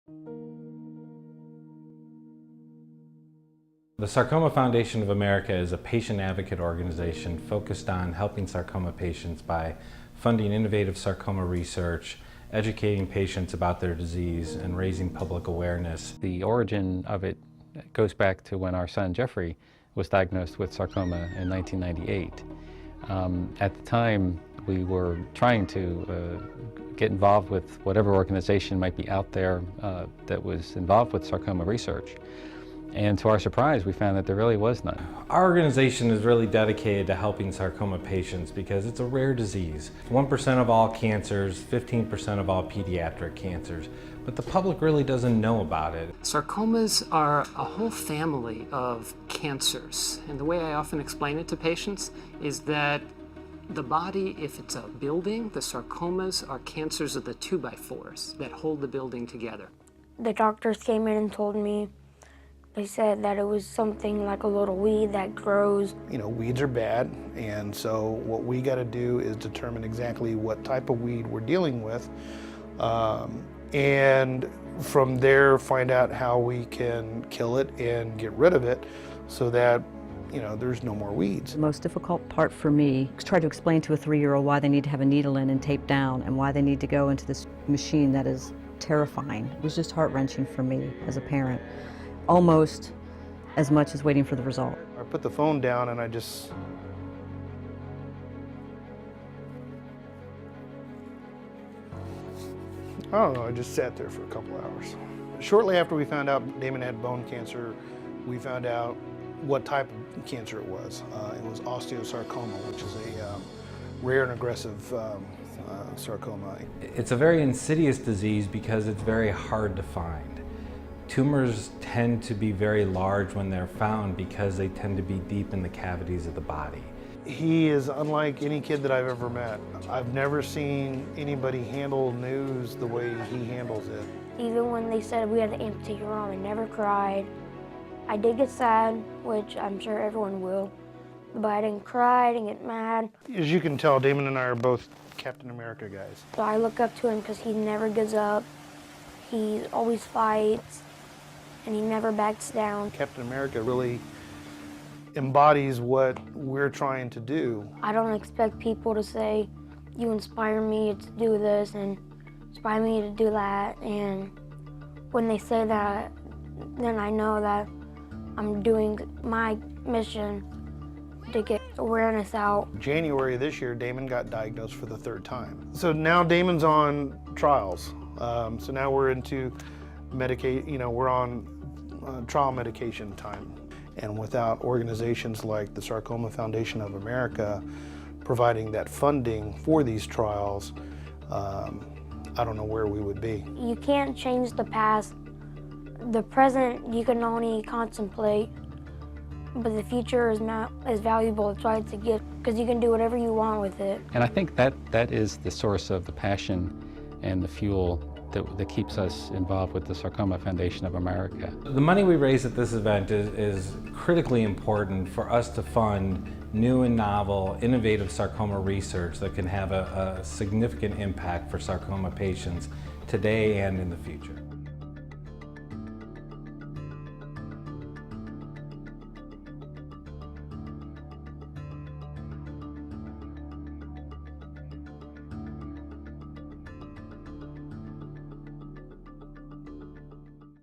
The Sarcoma Foundation of America is a patient advocate organization focused on helping sarcoma patients by funding innovative sarcoma research, educating patients about their disease, and raising public awareness. The origin of it goes back to when our son Jeffrey was diagnosed with sarcoma in 1998. At the time, we were trying to get involved with whatever organization might be out there that was involved with sarcoma research. And to our surprise, we found that there really was none. Our organization is really dedicated to helping sarcoma patients because it's a rare disease. 1% of all cancers, 15% of all pediatric cancers, but the public really doesn't know about it. Sarcomas are a whole family of cancers, and the way I often explain it to patients is that the body, if it's a building, the sarcomas are cancers of the 2x4s that hold the building together. The doctors came in and told me, they said that it was something like a little weed that grows. You know, weeds are bad, and so what we got to do is determine exactly what type of weed we're dealing with, and from there find out how we can kill it and get rid of it so that, you know, there's no more weeds. The most difficult part for me is try to explain to a 3-year-old why they need to have a needle in and tape down and why they need to go into this machine that is terrifying. It was just heart-wrenching for me as a parent, almost as much as waiting for the result. I put the phone down and I just I just sat there for a couple hours. Shortly after we found out Damon had bone cancer, we found out what type of cancer it was. It was osteosarcoma, which is a rare and aggressive sarcoma. It's a very insidious disease because it's very hard to find. Tumors tend to be very large when they're found because they tend to be deep in the cavities of the body. He is unlike any kid that I've ever met. I've never seen anybody handle news the way he handles it. Even when they said we had to amputate your arm, I never cried. I did get sad, which I'm sure everyone will, but I didn't cry, I didn't get mad. As you can tell, Damon and I are both Captain America guys. So I look up to him because he never gives up. He always fights, and he never backs down. Captain America really embodies what we're trying to do. I don't expect people to say, you inspire me to do this and inspire me to do that. And when they say that, then I know that I'm doing my mission to get awareness out. January of this year, Damon got diagnosed for the 3rd time. So now Damon's on trials. So now we're into we're on trial medication time. And without organizations like the Sarcoma Foundation of America providing that funding for these trials, I don't know where we would be. You can't change the past. The present you can only contemplate, but the future is not as valuable to try to get, because you can do whatever you want with it. And I think that is the source of the passion and the fuel that keeps us involved with the Sarcoma Foundation of America. The money we raise at this event is critically important for us to fund new and novel, innovative sarcoma research that can have a significant impact for sarcoma patients today and in the future.